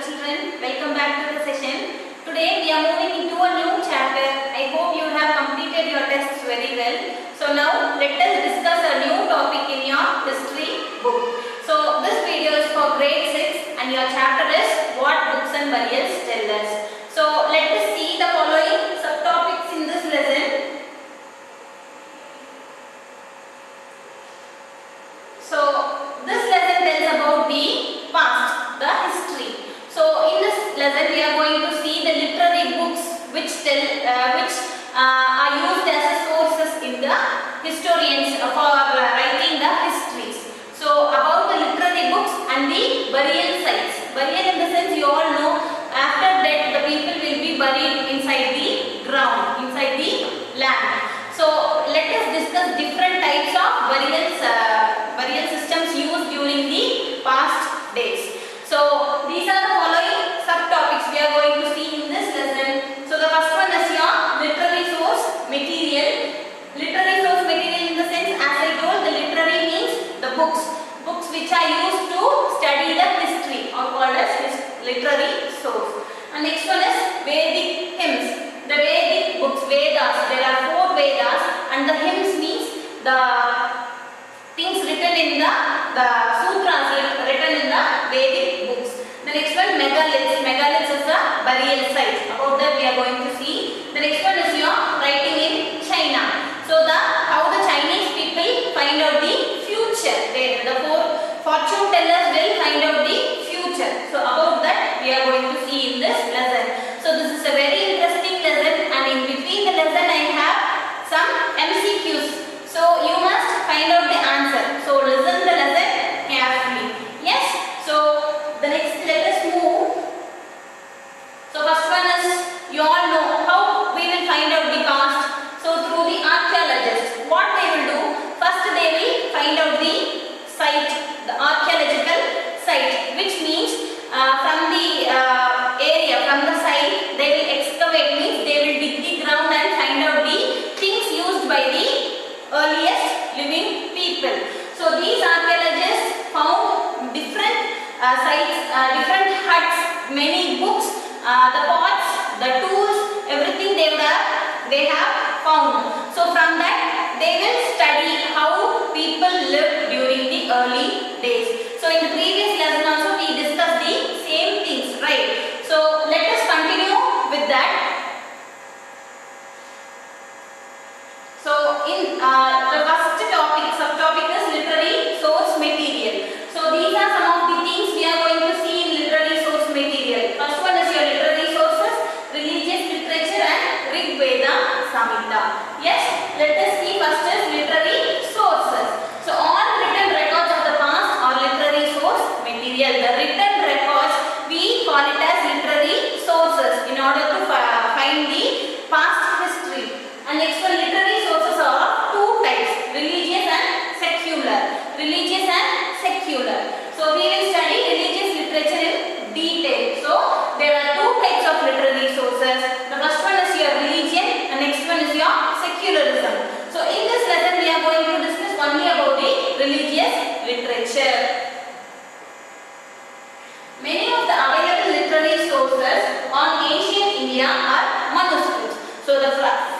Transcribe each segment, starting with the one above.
children, welcome back to the session. Today we are moving into a new chapter. I hope you have completed your tests very well. So now let us discuss a new topic in your history book. So this video is for grade 6 and your chapter is what books and burials tell us. So let us see the following subtopics in this lesson. So this lesson tells about the past, the history. So in this lesson we are going to see the literary books which are used as sources in the historians for writing the histories. So about the literary books and the burial sites. Burial in the sense you all know, after death the people will be buried inside the ground, inside the land. So let us discuss different types of burial systems used during the past days. So these are the following subtopics we are going to see in this lesson. So the first one is your literary source material. Literary source material in the sense, as I told, the literary means the books which are used to study the history are called as literary source. And next one is Vedic hymns. The Vedic books, Vedas, there are 4 Vedas, and the hymns means the things written in the sutras written in the Vedic books. The next one, megaliths. Megaliths is a burial site. About that we are going to see. The next one is your writing in China. So how the Chinese people find out the future. The 4 fortune tellers will find out the future. So about that we are going to see in this lesson. So this is a very interesting lesson, and in between the lesson I have some MCQs. So you must find out the answer. So listen the lesson carefully. Yes. So the next, let us move. So first one is, you all know how we will find out the past. So through the archaeologists, what they will do? First they will find out the site, the archaeological site, which means from the area, from the site, they will excavate, means they will dig the ground and find out the things used by the earliest living people. So these archaeologists found different sites, different huts, many books, the pots, the tools, everything they have found. So from that they will study how people lived during the early days. So in the previous lesson also we discussed the same things, right? So let us continue with that. So in the first topic, subtopic is literary source material. So these are some of the things we are going to see in literary source material. First one is your literary sources, religious literature and Rig Veda Samhita. Yes, let us see first is literary sources. So all written records of the past are literary source material. The written records we call it as literary sources in order to find the past history. And next one, literary sources are 2 types, religious and secular. Religious and secular. So we will study religious literature in detail. So there are 2 types of literary sources. The first one is your religion and next one is your secularism. So in this lesson we are going to discuss only about the religious literature. Many of the available literary sources on ancient India are manuscripts. So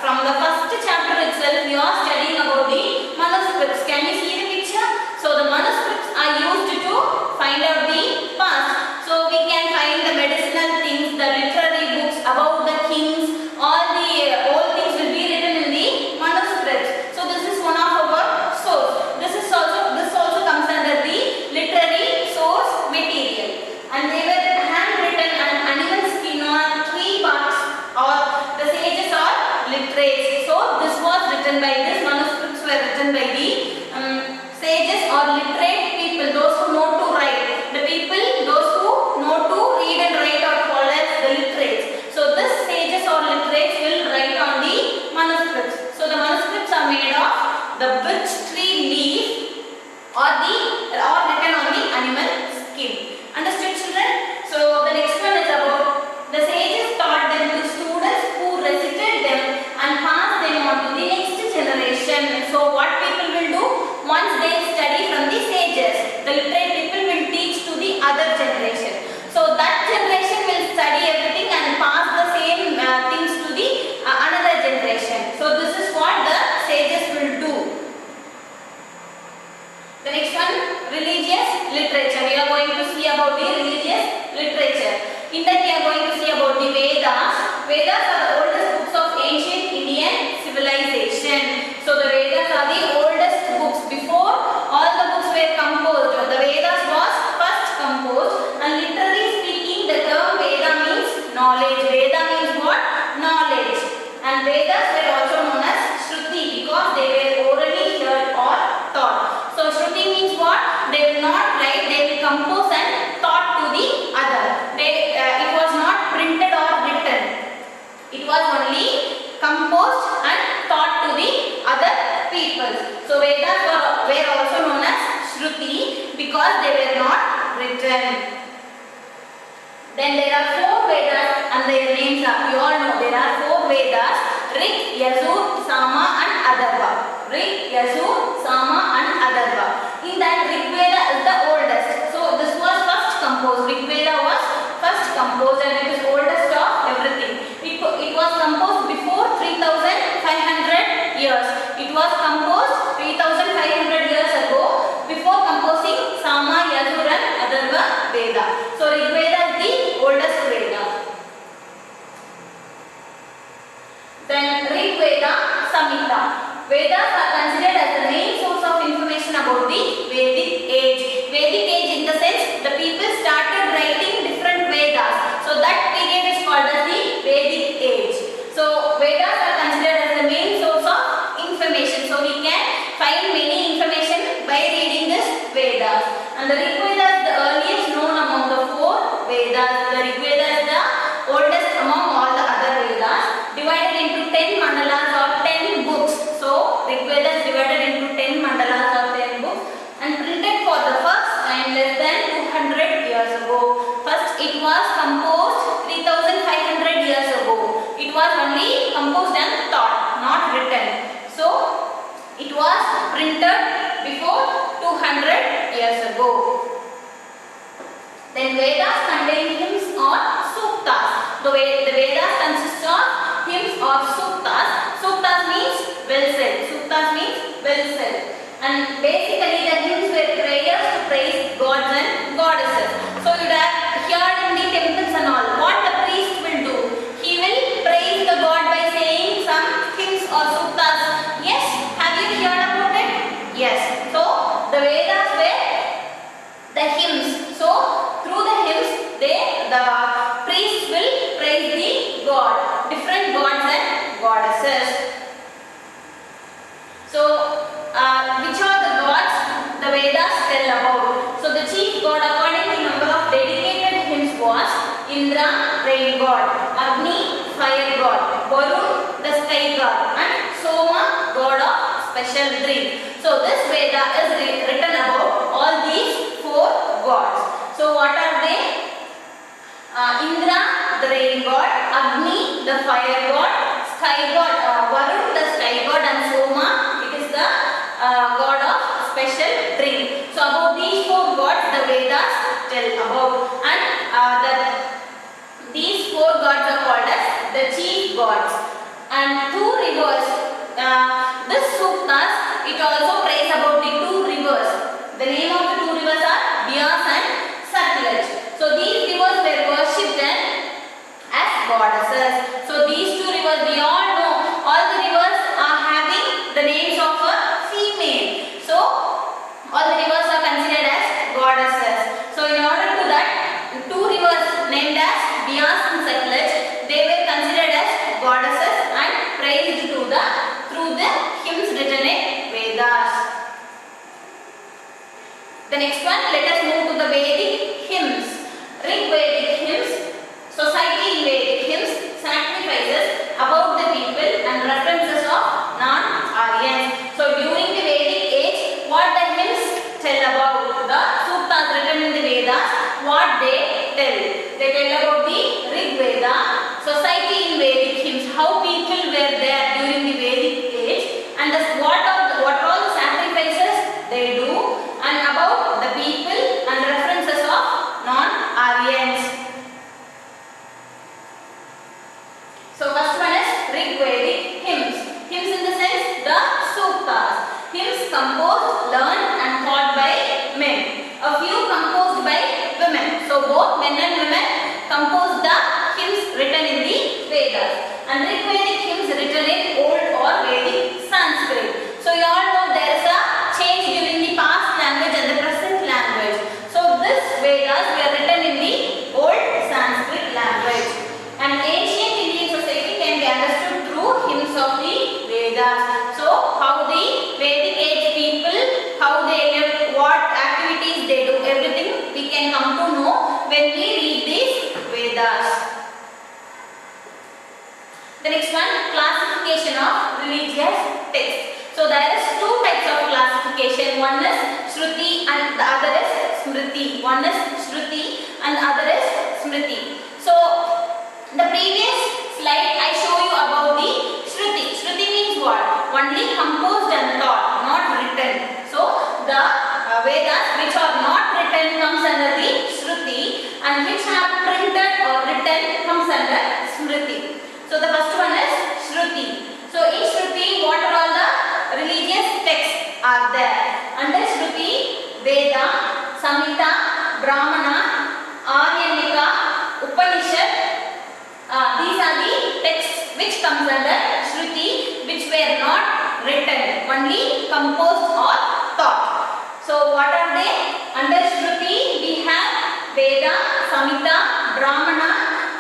from the first chapter itself you are studying about the manuscripts. Can you see the picture? So the manuscripts are used to find out the past. So we can find the medicinal things, the literary books about the kings, all things will be written in the manuscripts. So this is one of our source. This also comes under the literary source material. And they were handwritten and animal skin or tree barks, or the sages or literates. So this was written by these manuscripts were written by the sages or literate people, those who know to write. The people, those who know to read and write are called as the literates. So this sages or literates will write on the manuscripts. So the manuscripts are made of the birch tree leaf or written on the animal skin. Understood, children? So the next one is about the sages taught them to students who recited them and passed them on to the next generation. So what people will do? Once they study from the sages, the literate people will teach to the other generation. So that generation about the religious literature. In that we are going to see about the Vedas. Vedas are the oldest books of ancient Indian civilization. So the Vedas are the oldest books. Before all the books were composed, the Vedas was first composed, and literally speaking the term Veda means knowledge. Veda means what? Knowledge. And Vedas were also known as Shruti because they were orally heard or taught. So Shruti means what? They will not write, they will compose and taught to the other. It was not printed or written. It was only composed and taught to the other people. So Vedas were also known as Shruti because they were not written. Then there are 4 Vedas and their names are, you all know there are 4 Vedas: Rig, Yajur, Sama and Atharva. Rig, Yajur, Sama and Atharva. In that Rig Veda is the oldest. So this was first composed. Rig Veda was first composed and it is oldest of everything. It was composed before 3500 years. It was composed 3500 years ago before composing Sama, Yajur and Atharva Veda. So Rig Veda is the oldest Veda. Then Rig Veda, Samhita. Vedas are considered as the main source of information about the Vedic age. Vedic age in the sense the people started writing different Vedas. So that period is called as the Vedic age. So Vedas are considered as the main source of information. So we can find many information by reading this Vedas. And the Rig Veda is the earliest known among the 4 Vedas. The Rig Veda is the oldest among all the other Vedas, divided into 10 mandalas or 10 books. So Rig Veda is divided into 10 mandalas or 10 books and printed for the first time less than 200 years ago. First it was composed 3500 years ago. It was only composed and taught, not written. So it was printed before 200 years ago. Then Vedas contain hymns or suktas. The Vedas consist of hymns or suktas. Suktas means well said. Suktas means well said. And basically the hymns were prayers to praise gods and goddesses. So you have heard in the temples and all, what the priest will do? He will praise the god by saying some hymns or suktas. Yes, have you heard about it? Yes. So the Vedas were the hymns. So through the hymns, the priests will praise the god, different gods and goddesses. So which are the gods the Vedas tell about? So the chief god according to number of dedicated hymns was Indra, rain god; Agni, fire god; Varun, the sky god; and Soma, god of special drink. So this Veda is written about all these 4 gods. So what are they? Indra, the rain god; Agni, the fire god; sky god, Varun, the sky god; and Soma, it is the god of special drink. So about these 4 gods the Vedas tell about, and these 4 gods are called as the chief gods. And 2 rivers. This suktas, it also prays about the 2 rivers. The name of the 2 rivers are Bias and Satluj. So these rivers were worshipped as goddesses. So these 2 rivers, we all know, all the rivers are having the names of a female. So all the rivers are considered as goddesses. So in order to that, 2 rivers named as Bias and Satluj, they were considered as goddesses and praised through the hymns written in Vedas. The next one, let us move to the Vedic hymns. Rig Vedic hymns, society in Vedic hymns, sacrifices about the people and references of non-Aryans. So during the Vedic age, what the hymns tell about? The suktas written in the Vedas, what they tell? They tell about the Rig Veda, society in Vedic hymns, how people were there during the Vedic age, and what all the sacrifices they do, and about the people and references of non-Aryans. So first one is Rig Vedic hymns. Hymns in the sense the suktas. Hymns composed, learned and taught by men. A few composed by women. So both men and women compose the hymns written in the Vedas. And Rigvedic hymns written in Old or Vedic Sanskrit. So you all know there is a change during the past language and the present language. So this Vedas were written in the Old Sanskrit language. And ancient Indian society can be understood through hymns of the Vedas. So how the Vedic age people, how they live, what activities they do, everything we can come to know when we read these Vedas. The next one, classification of religious texts. So there is two types of classification. One is Shruti and the other is Smriti. One is Shruti and the other is Smriti. So the previous slide I show you about the Shruti. Shruti means what? Only composed and taught, not written. So the Vedas which are not written comes under the Shruti, and which are printed or written comes under Smriti. So the first one is Shruti. So in Shruti, what are all the religious texts are there? Under Shruti, Veda, Samhita, Brahmana, Aryanyaka, Upanishad. These are the texts which comes under Shruti, which were not written, only composed or taught. So what are they? Under Shruti, we have Veda, Samhita, Brahmana,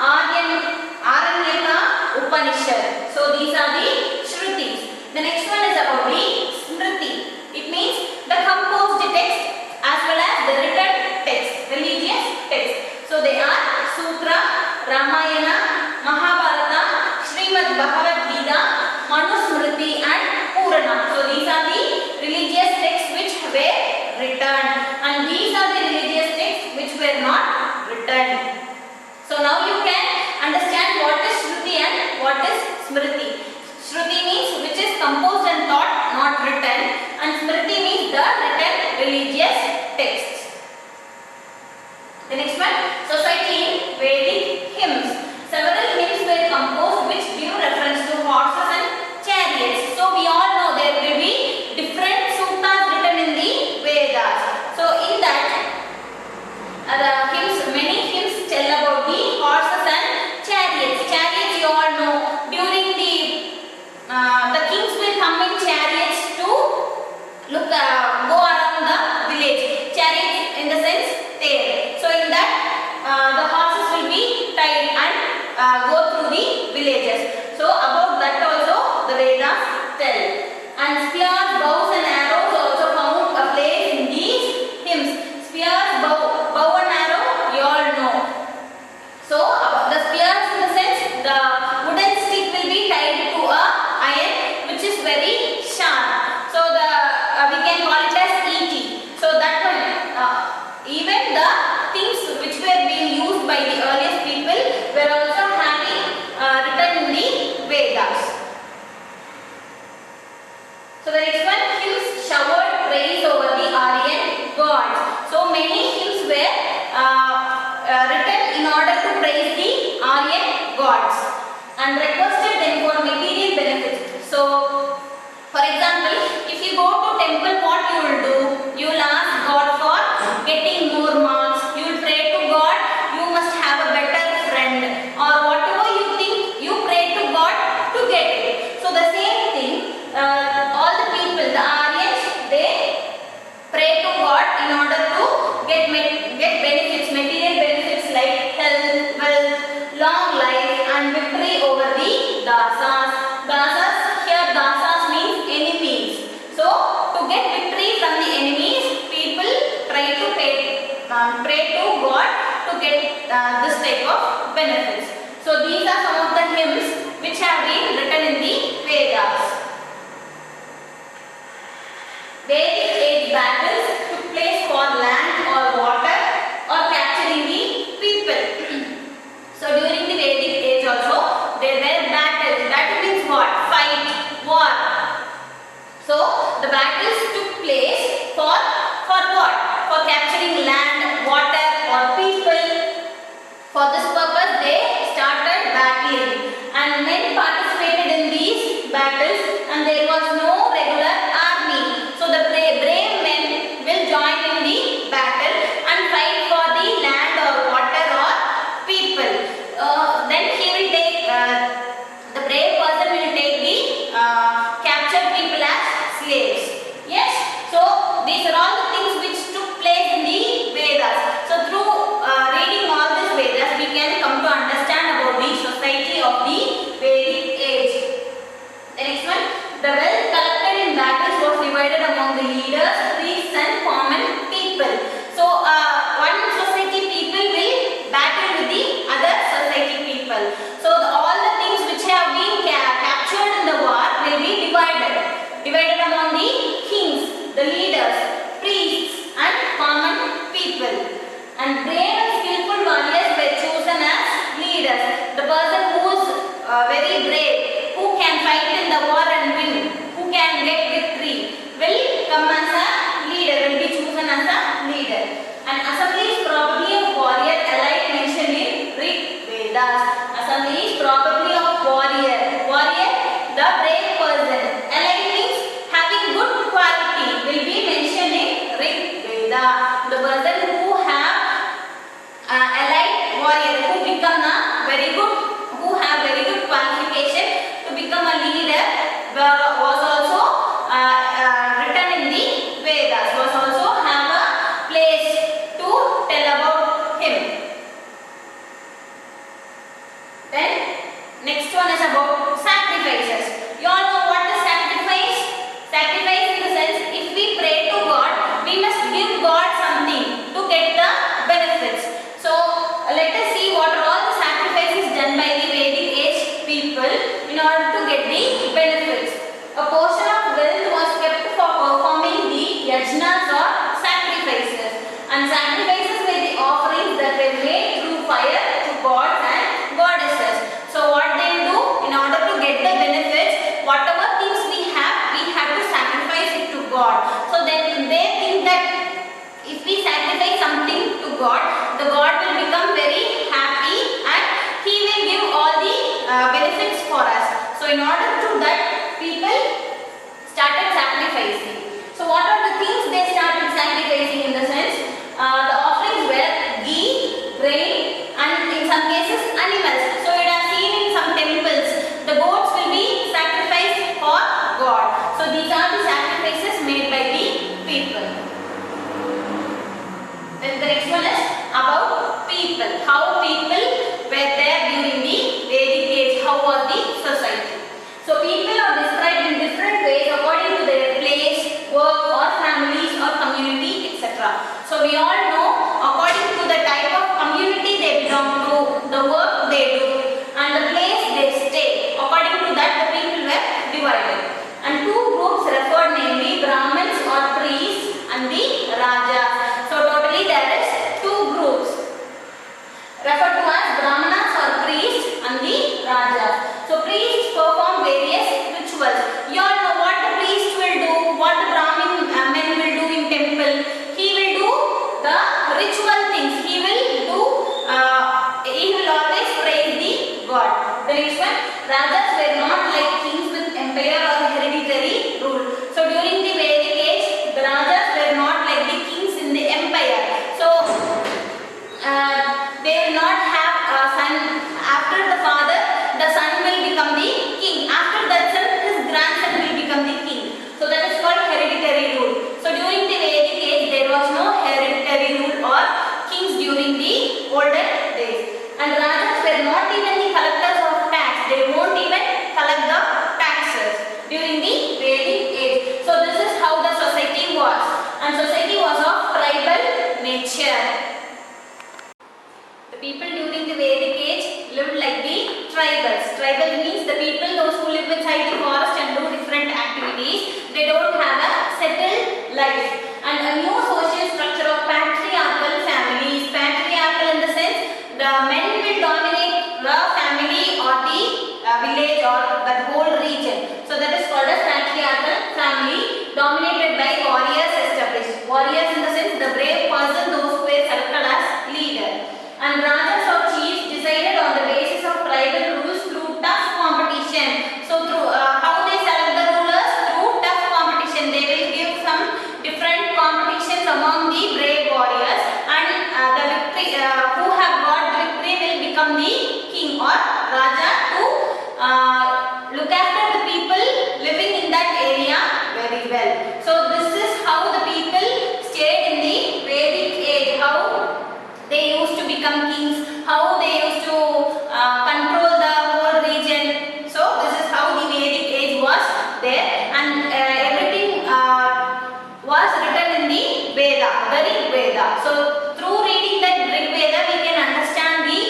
Aranyaka, Upanishad. So these are the Shrutis. The next one is about the Smriti. It means the composed text as well as the written text, religious text. So they are Sutra, Ramayana, Mahabharata, Srimad Bhagavad Gita, Manusmriti and Purana. So these are the religious texts which were written, and these are the religious texts which were not written. So now you can understand what is Shruti and what is Smriti. Shruti means which is composed and taught, not written, and Smriti means the written religious texts. The next one, society in Vedic hymns. Several hymns were composed which give reference to horses and chariots. So we all know there will be different suttas written in the Vedas. So in that, the hymns, many hymns tell about the horses and chariots. Chariots you all know, during the kings will come in chariots to look go around the village. Chariots in the sense tail. So in that the horses will be tied and go through the villages. So about that also the Vedas tell. And spears, bows and arrows also found a place in these hymns. Spears, bow and arrow you all know. So the spears in the sense the wooden stick will be tied to a iron which is very sharp. So the we can call it as ET. So that one even the things which were being used by the earliest people were also having written in the Vedas. So the next one, hymns showered praise over the Aryan gods. So many hymns were written in order to praise the Aryan gods and requested them for material benefits. So for example, if you go to temple, what you will do? You will ask God for getting more marks. You will pray to God, you must have a better friend, or whatever you think, you pray to God to get it. So the same thing, all the people, the Aryans, they pray to God in order to get benefits, material benefits like health, wealth, long life and victory over the dasas. Dasas, here dasas means enemies. So to get victory from the enemies, people try to pray to God to get this type of benefits. So these are some of the hymns which have been written in the Vedas. Vedic age battles took place for land or water or capturing the people. So during the Vedic age also there were battles. Battle means what? Fight, war. So the battles took place for what? For capturing land, water or people. For this purpose they started battling, and men participated in these battles, and there was no regular army. So the and brave and skillful warriors were chosen as leaders. The person who is very brave, who can fight in the war and win, who can get victory, will come as a leader, will be chosen as a leader. And assembly is probably of warrior alike mentioned in Rig Vedas. Assembly is probably of warrior. Warrior, the brave person. Alike means having good quality, will be mentioned in Rig Veda. The person who have alike warrior, who become a very good, who have very good qualification to become a leader, was also written in the Vedas, was also have a place to tell about him. Then next one is about sacrifices. You all know what is sacrifice? Sacrifice in the sense, if we pray to God, we must give God something to get the benefits. So let us see what are all the sacrifices done by the Vedic age people in order to get the benefits. A portion of wealth was kept for performing the yajnas or sacrifices, and sacrifices were the offerings that were made through fire to gods and goddesses. So what they do in order to get the benefits, whatever things we have to sacrifice it to God. So then they think that if we sacrifice something to God, the God will become very happy and He will give all the benefits for us. So in order to that, people started sacrificing. So what are the things they started sacrificing in the sense? The offerings were ghee, grain, and in some cases animals. So you have seen in some temples, the goats will be sacrificed for God. So these are the sacrifices made by the people. Then the next one is about people. How people were there during the Vedic age. How was the society? So people are described in different ways according to their place, work or families or community, etc. So we all know according to the type of community they belong to, the work they do and the place they stay. According to that, the people were divided. And two groups referred, namely Brahmins or priests and the Rajas. So totally there is two groups referred to as Brahmanas or priests and the Rajas. So priests perform various rituals. You all know what the priest will do, what the Brahmin men will do in temple. He will do the ritual things. He will always praise the God. The next one, Rajas were not like kings with empire or hereditary rule. So during the Vedic age, the Rajas were not like the kings in the empire. So they will not have a son. After the father, the son will become the king. After that son, his grandson will become the king. So that is called hereditary rule. So during the Vedic age, there was no hereditary rule or kings during the olden days. And Rajas were not even the collectors of tax. They won't even collect the taxes during the Vedic age. So this is how the society was. And society was of tribal nature. The people during the Vedic age lived like the tribals. Tribal means the people, those who live inside the forest and do different activities. They don't have a settled life. And a new social structure of patriarchal families. Patriarchal in the sense, the men will dominate the family or the village or that whole region. So that is called as patriarchal family, dominated by warriors established. Warriors in the sense, the brave person, those who were selected as leader. And Rajas or chiefs decided on the basis of tribal rules through tough competition. So through how they select the rulers? Through tough competition. They will give some different competitions among the brave warriors, and the victory who have got the victory will become the king or Raja to look after the people living in that area very well. So this is how the people stayed in the Vedic age. How they used to become kings, how they used to control the whole region. So this is how the Vedic age was there, and everything was written in the Veda, the Rig Veda. So through reading that Rig Veda, we can understand the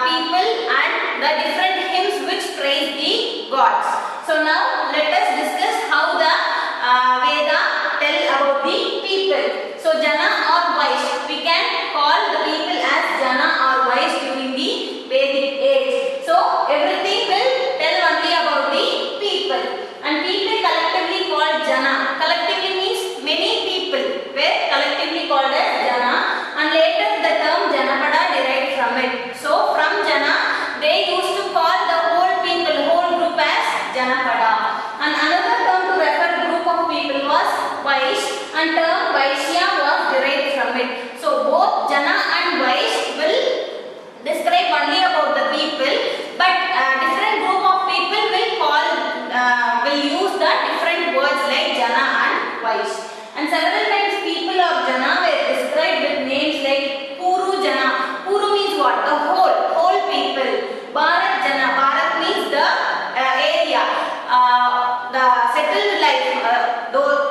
people and the different hymns which praise the gods. So now let us discuss how the Veda tell about the people. So Jana or Vaishya, we can call the people and term Vaishya was derived from it. So both Jana and Vaish will describe only about the people, but different group of people will use the different words like Jana and Vaish. And several times people of Jana were described with names like Puru Jana. Puru means what? The whole people. Bharat Jana. Bharat means the area, the settled life.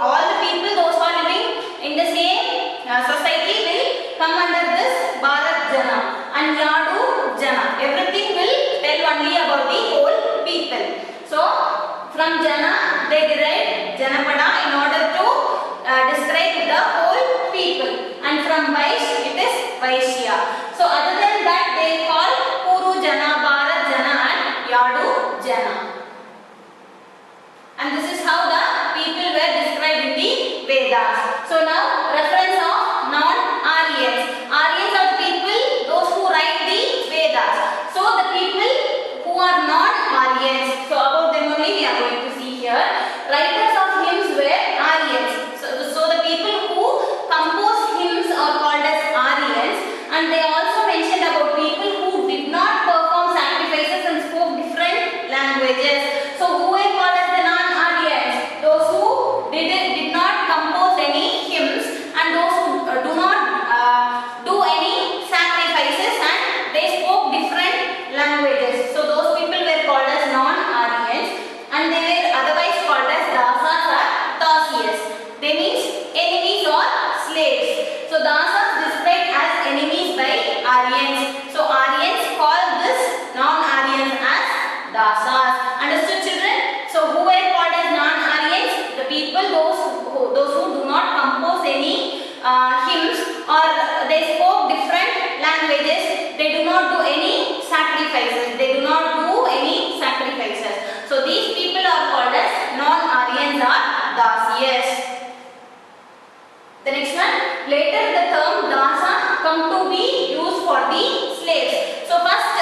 All the people, those who are living in the same society will come under this Bharat Jana. And Yadu Jana. Everything will tell only about the whole people. So from Jana they derive Janapada in order to describe the whole people, and from Vaish it is Vaishya. So other than that they call Puru Jana, Bharat Jana and Yadu Jana. And this is how the people were described in the Vedas. So now reference of non-Aryans. Aryans are the people, those who write the Vedas. So the people who are non-Aryans, so about them only we are going to see here. Writers of hymns were Aryans. So the people who compose hymns are called as Aryans, and they also mentioned about people who did not perform sacrifices and spoke different languages. So who were called as the non-Aryans? Those who did not compose any hymns, and those who do not do any sacrifices, and they spoke different languages. So those people were called as non-Aryans, and they were otherwise called as dasas or dasyas. They means enemies or slaves. So dasas described as enemies by Aryans. So Aryans call this non-Aryans as dasas. Understood, children? So who were called as non-Aryans? The people those who do not compose any hymns, or they spoke different languages. They do not do any sacrifices. So these people are called as non-Aryans or dasyas. The next one, later the term dasa come to be used for the slaves. So first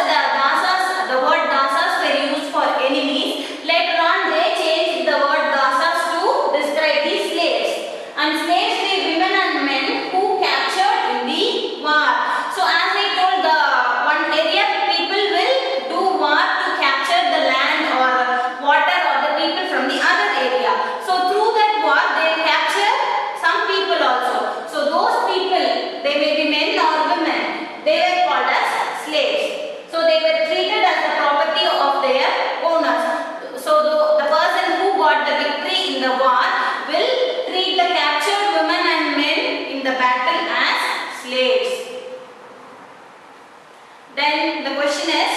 the word dasas were used for enemies. Later on they changed the word dasas to describe the slaves. And slaves were women and men who captured in the war. So as I told, the one area people will do war to capture the land or water or the people from the other area. So through that war they capture some people also. So those people, they may be men or women, they were called as slaves. So they were treated as the property of their owners. So the person who got the victory in the war will treat the captured women and men in the battle as slaves. Then the question is,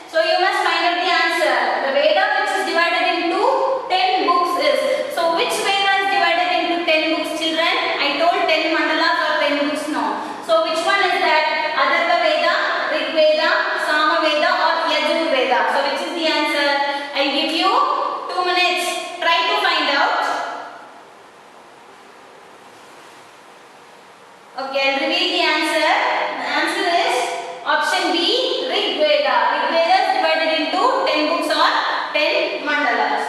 so you must find out the answer. The Veda which is divided into 10 books is, so which Veda is divided into 10 books, children? I told 10 mandalas or 10 books, no. So which one is that? Atharva Veda, Rig Veda, Sama Veda or Yajur Veda? So which is the answer? I will give you 2 minutes. Try to find out. Okay, I'll reveal the answer. The answer is option B, Rig Veda. Rig Veda is divided into 10 books or 10 mandalas.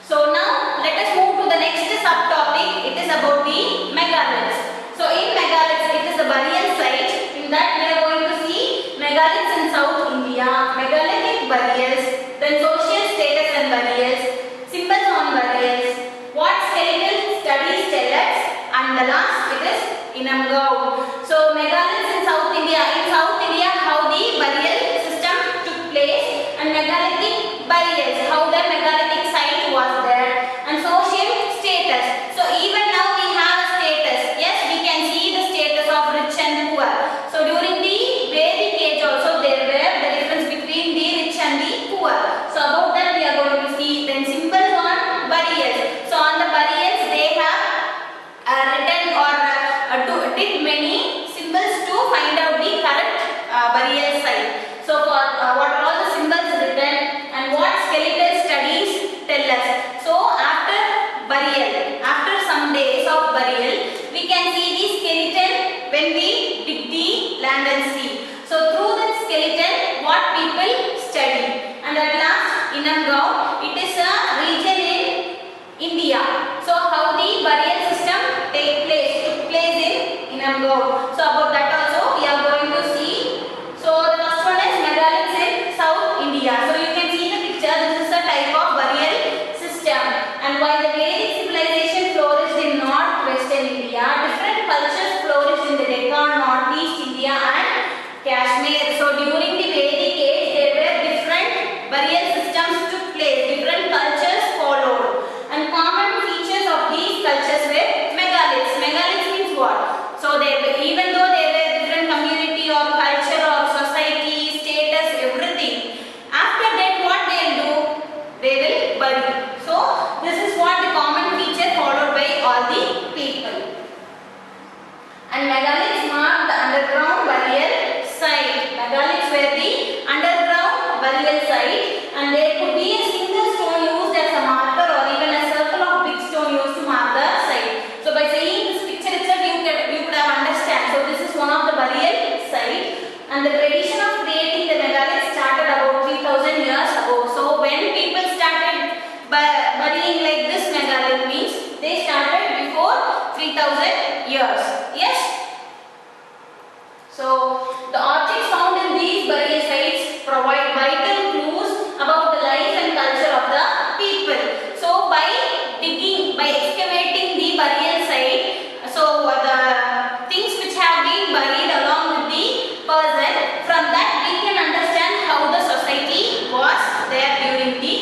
So now let us move to the next subtopic. It is about the megaliths. So in megaliths, it is a burial site. In that we are going to see megaliths in South India, megalithic burials, then social status and burials, symbols on burials, what skeletal studies tell us, and the last it is Inamgaon. So megaliths in South India. In South India, how the burial system took place, and megalithic burials, how the megalithic site was there, and social status. So even now we have a status. Yes, we can see the status of rich and poor. So during the Vedic age also there were the difference between the rich and the poor. So about that we are going to see. Then symbols on burials. So on the burials they have written or did many symbols to find out the correct burial site. So for what are all the symbols written and what skeletal studies tell us. So after burial, after some days of burial, we can see the skeleton when we dig the land and sea. So through that skeleton, what people study. And at last, Inamgaon, it is a region in India. So how the burial system coming out. So about that also we are going to see. So the first one is megaliths in South India. So you can see the picture. This is a type of burial system. And while the Vedic civilization flourished in northwestern India, different cultures flourished in the Deccan, northeast India and Kashmir. So during the Vedic age, there were different burial systems took place. Different cultures followed. And common features of these cultures were megaliths. Megaliths means what? So even though there were different community or culture or society, status, everything, after that what they will do? They will bury. So this is what the common feature followed by all the people. And megaliths mark the underground burial site. Megaliths were the underground burial site, and there could be a single stone used as a marker or even a circle of big stone used to mark the site. So by seeing this picture itself, you could have understand. So this is one of the burial site, and the tradition of creating the megaliths started about 3000 years ago. So when people started burying like this megalith means they started before 3000 years. Yes. So the objects found in these burial sites provide vital clues about the life and culture of the people. So by excavating the burial site, so the things which have been buried along with the person, from that we can understand how the society was there during the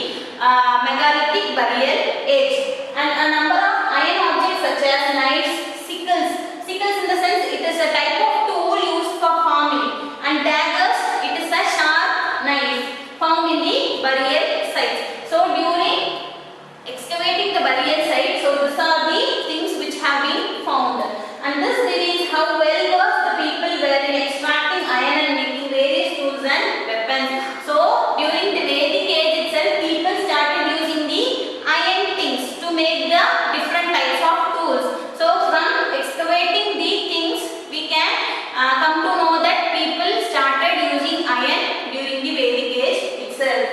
megalithic burial age. And a number of iron objects such as knives, sickles in the sense it is a type of tool used for farming, and daggers, it is a sharp knife found in the burial sites. So during excavating the burial site, so these are the things which have been found, and this reveals how well versed the people were in extracting iron and making various tools and weapons. So during the Vedic age itself, people started using the iron things to make the different types of tools. So from excavating these things, we can come to know that people started using iron during the Vedic age itself.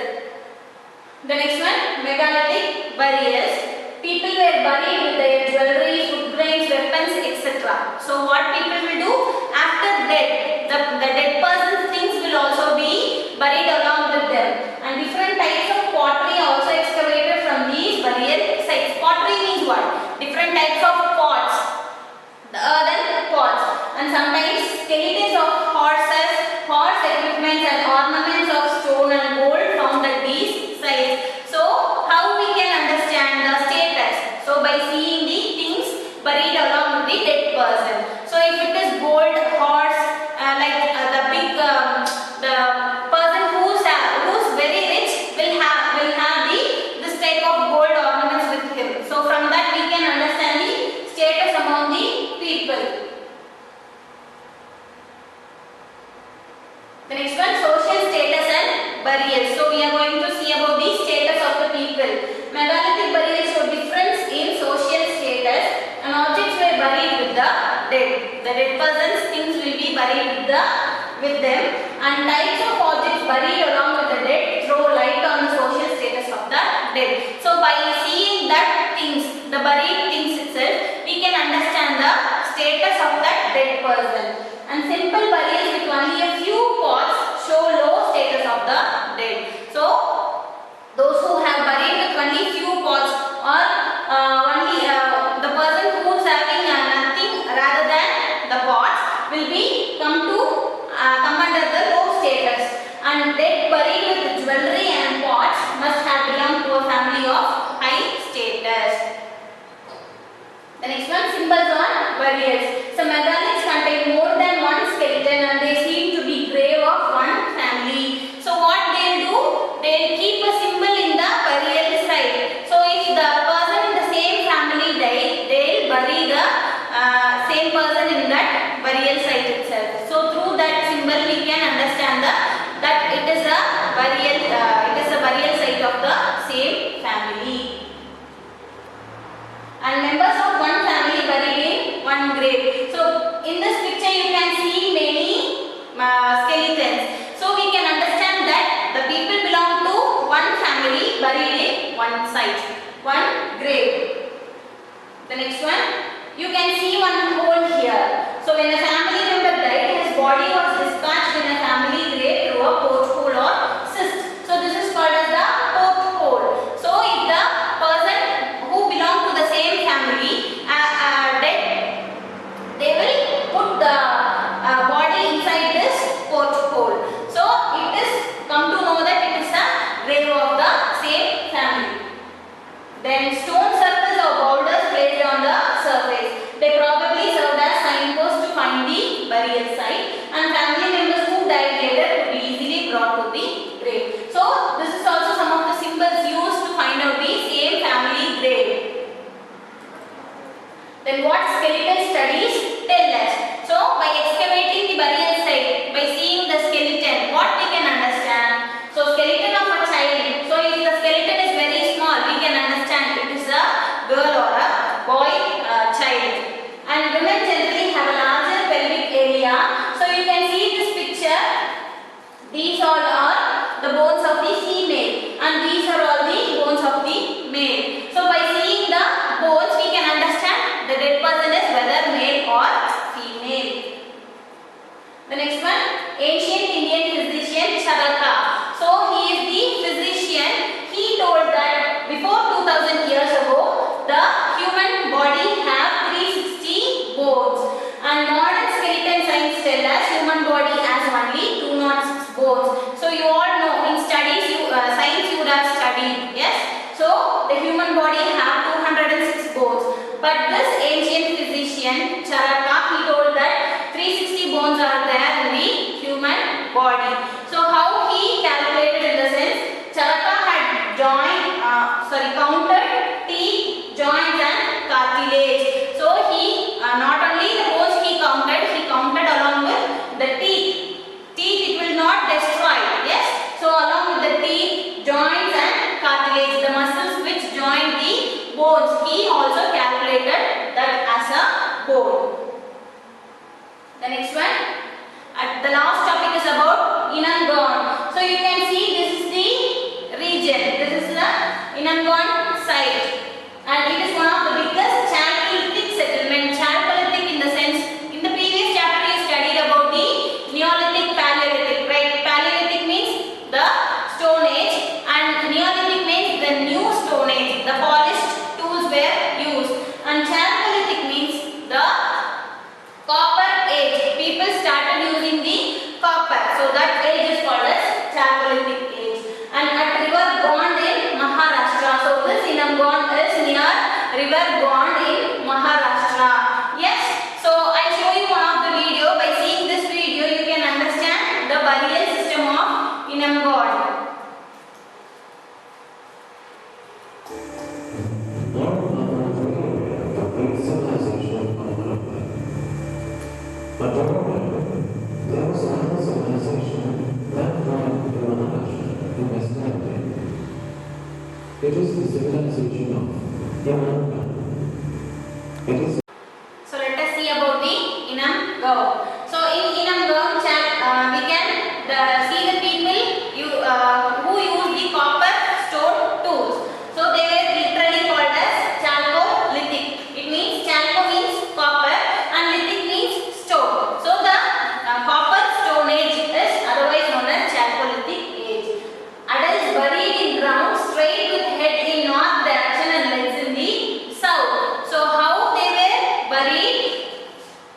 The next one, megalithic burials. People were buried with their jewelry, food grains, weapons, etc. So what people will do after death, the dead person's things will also be buried along with them. And different types of pottery also excavated from these burial sites. Pottery means what? Different types of pots, the earthen pots, and sometimes skeletons of horses, horse equipment and ornaments of stone and gold found at these sites. So how we can understand the status? So by seeing the things buried along with the dead person. So if it is gold, horse, the big the person who's very rich will have this type of gold ornaments with him. So from that we can understand the status among the people. The next one, social status and burials. So we are going to see about the status of the people. Megalithic burials show difference in social status, and objects were buried with the dead. The dead person's things will be buried with them, and types of objects buried along with the dead throw light on the social status of the dead. So by seeing that things, the buried things itself, we can understand the status of that dead person. And simple burials with only a few pots show low status of the dead. So those who have buried with only few pots, or only the person who is having nothing rather than the pots will be come under the low status. And dead buried with jewelry and pots must have belonged to a family of high status. The next one, symbols on burials. So megaliths contain more than one skeleton, and they seem to be grave of one family. So what they will do? They will keep a symbol in the burial site. So if the person in the same family died, they will bury the same person in that burial site itself. So through that symbol we can understand that it is a burial site of the same family. And members of one family buried in one grave. So in this picture you can see many skeletons. So we can understand that the people belong to one family buried in one site, one grave. The next one, you can see one hole here. So when a Then what skeletal studies tell us? So by excavating the burial site, by seeing the skeleton, what we can understand? So skeleton of a child. So if the skeleton is very small, we can understand it is a girl or a boy child. And women generally have a larger pelvic area. So you can see this picture. These all are the bones of the female and these are all the bones of the male. So by seeing the bones, we can understand the dead person is whether male or female. The next one, ancient Indian physician Charaka. So he is the physician. He told that before 2000 years ago, the human body have 360 bones. And modern skeleton science tell us human body has only 206 bones. So you all know in studies, science you would have studied, yes? So the human body have 206 bones. But this ancient physician Charaka, he told that 360 bones are there in the human body. So how he calculated in the sense, Charaka had counted teeth, joints and cartilage. So he not only the bones he counted along with the teeth. Teeth it will not destroy, yes. So along with the teeth, joints and cartilage, the muscles which join the bones, he also calculated that as a bone. The next one, the last topic is about Inamgon. So you can see this is the region. This is the Inamgon site, and it is one of the biggest Chalcolithic settlement. Chalcolithic in the sense, in the previous chapter you studied about the Neolithic, Paleolithic, right? Paleolithic means the Stone Age and Neolithic means the new Stone Age. The polished tools were used, and Chalcolithic means the Copper Age. People started using the copper, so that age is called as Chalcolithic age. And at river Gond in Maharashtra. So this Inamgon is near river Gond in Maharashtra. Yes. So I'll show you one of the video. By seeing this video, you can understand the burial system of Inamgon. But there was another civilization that belonged to Maharashtra in Western India. It is the civilization of Yamanaka. It is. So let us see about the Inamgon. So in Inamgon, we can see the people who use the copper stone tools. So they were literally called as Chalcolithic. It means Chalco means copper and lithic means stone. So the copper stone age is otherwise known as Chalcolithic age. Adults buried in ground straight with head in north direction and legs in the south. So how they were buried?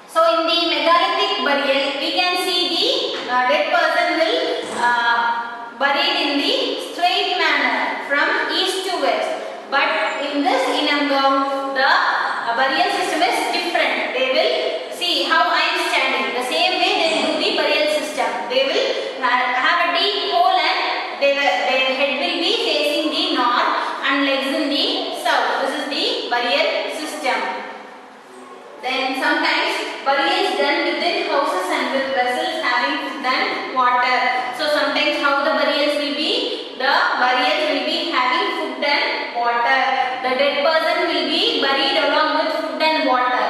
So in the megalithic burial, we can see the dead person will buried in the straight manner from east to west. But in this Inamgon, the burial system is different. They will see how I am standing. The same way they do the burial system. They will have a deep hole and their head will be facing the north and legs in the south. This is the burial system. Then sometimes burial is done within houses and with vessels having food and water. So sometimes how the burials will be? The burials will be having food and water. The dead person will be buried along with food and water.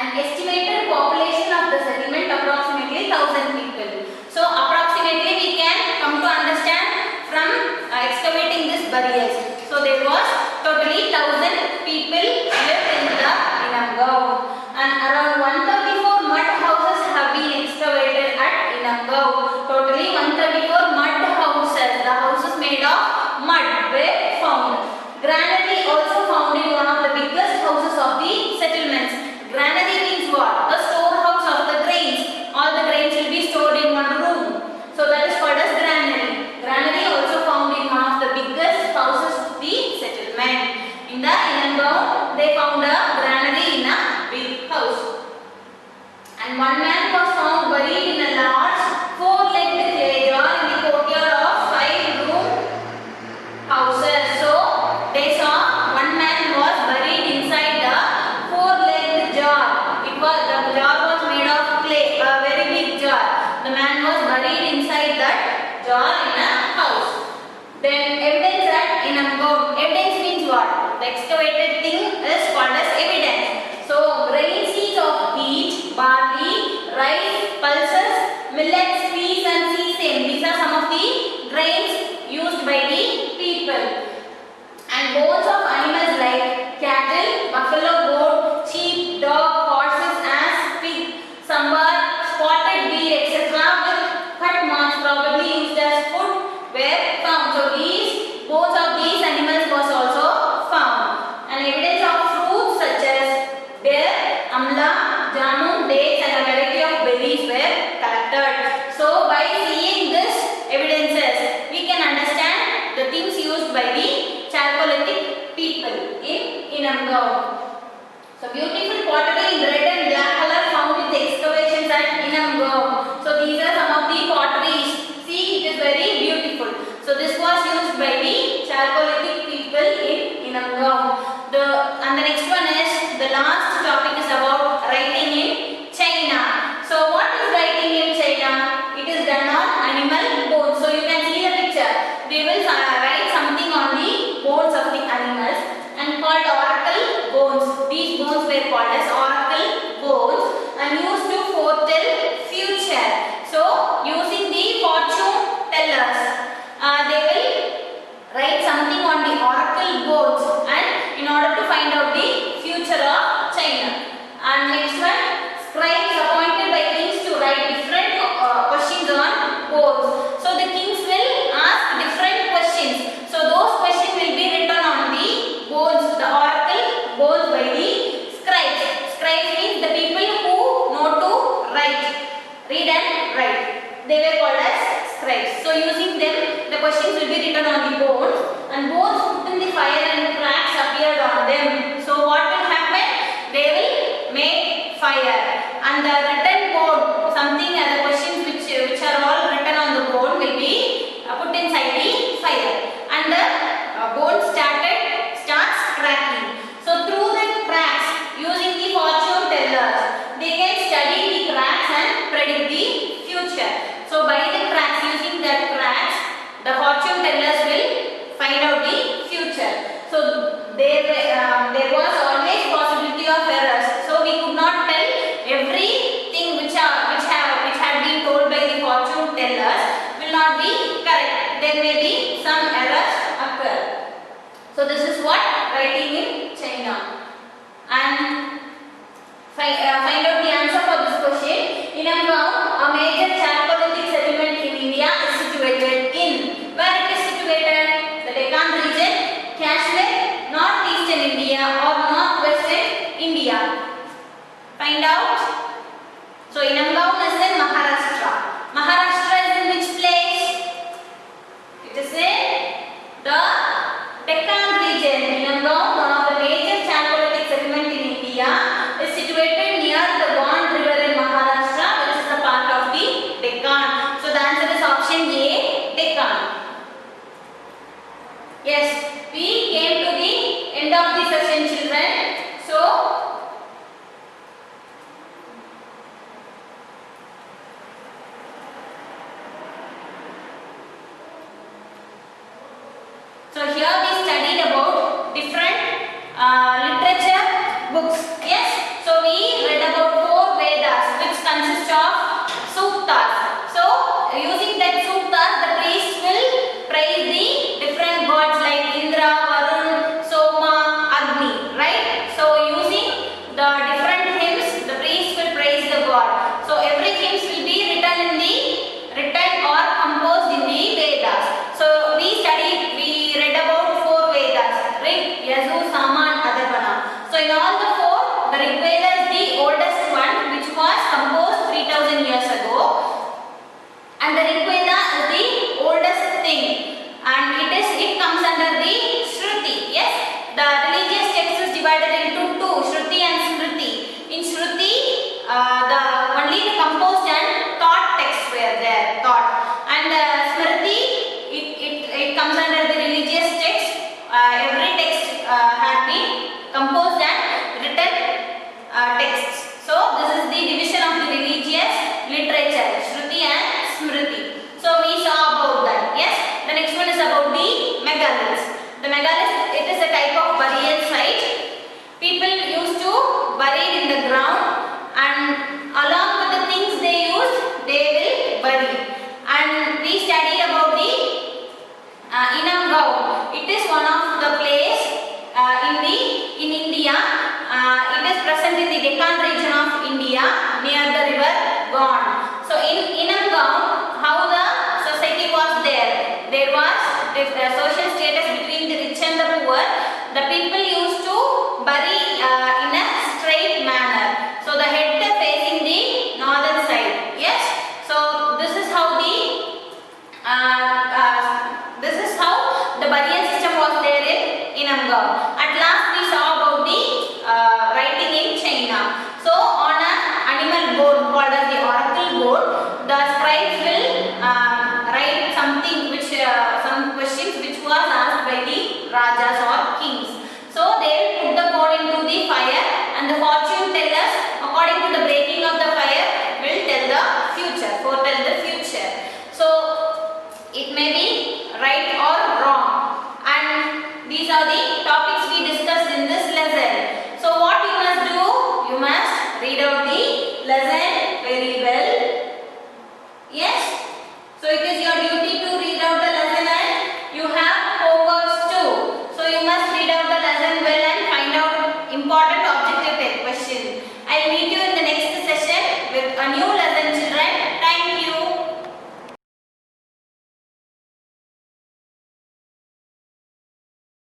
An estimated population of the settlement approximately 1,000 people. So approximately we can come to understand from excavating this burials. So there was totally 1,000 people lived in the Inamgon, and around 134 mud houses have been excavated at Inamgon. Totally 134 mud houses. The houses made of mud were found. Granary also found in one of the biggest houses of the settlements. Granary means what? A storehouse of the grains. All the grains will be stored in one room. So that is called as granary. Granary also found in one of the biggest houses of the settlement. In the Inamgon, they found a jar in a house. Then evidence at Inam Gaon. Evidence means what? The excavated thing is called as evidence. So grain seeds of wheat, barley, rice, pulses, millets, peas and sesame. These are some of the grains used by the people. And bones of animals like cattle, buffalo, goat, sheep, dog, horses, ass, pig, sambar, spotted deer, etc. with cut marks probably used as food were found. So these bones of these animals was also found. And evidence of fruits such as pear, amla, jamun, dates and a variety of berries were collected. So by seeing this evidences, we can understand the things used by the Chalcolithic people in Inam Gaon. So beautiful pottery in red and black color found with excavations at Inam Gaon. So these are some of the potteries. See, it is very beautiful. So this was used by the Chalcolithic people in Inam Gaon. And the next one is, the last topic is about writing in China. So what is writing in China? It is done on animal bones. So you can see the picture. They will write something on the bones of the animals and called oracle bones. These bones were called as oracle bones and used to foretell future. So using the fortune tellers, they will write something on the oracle bones and in order to find out the future of China. And next one, scribes appointed by kings to write different questions on bones. So the kings will ask different questions. So those questions will be written on the bones, the oracle bones by the scribes. Scribes means the people who know to write, read and write. They were called as scribes. So using them, the questions will be written on the bones, and bones put in the fire and cracks appeared on them. So what will happen? They will make fire, and the written bone, something as the questions which are all written on the bone will be put inside the fire, and the bone starts cracking. So through the cracks, using the fortune tellers, they can study the cracks and predict the future. So by the cracks, using the cracks, the fortune tellers will find out the future. So there was always possibility of errors. So we could not tell everything which had been told by the fortune tellers will not be correct. There may be some errors occur. So this is what writing in China. And find out the answer for this question. Inam Gaon, a major Chalcolithic settlement in India, is situated in. Where it is situated? The Deccan region, Kashmir, northeastern India or northwestern India. Find out. So Inam Gaon is in Maharashtra. Maharashtra is in which place? It is in the Deccan region. Inam Gaon, one of the major Chalcolithic settlement in India, is situated near the Gond river in Maharashtra, which is a part of the Deccan. So the answer is option A, Deccan. Yes, we came to the end of the session, children. So here we studied about different literature books. Yes, so we read about 4 Vedas, which consist of suktas. So using that suktas, the priest will praise the different gods like Indra, Varun, Soma, Agni, right? So using the different hymns, the priest will praise the god. So every hymn will be written or composed in the Vedas. So we read about 4 Vedas, Rig, Yajur, Sama and Atharvana. So in all the 4, the Rig Veda is the oldest one, which was composed 3000 years ago. And the Rig Veda is the oldest thing, and it comes under the Shruti. Yes, the religious text is divided into 2, Shruti and Smriti. In Shruti, only the composed and present in the Deccan region of India near the river Gone. So in Inamgaon, how the society was there? There was the social status between the rich and the poor. The people used to bury in a straight manner. So the head facing the northern side. Yes. So this is how the burial system was there in Inamgaon. At last we saw about the writing in China. So on an animal board called as the oracle board, the scribes will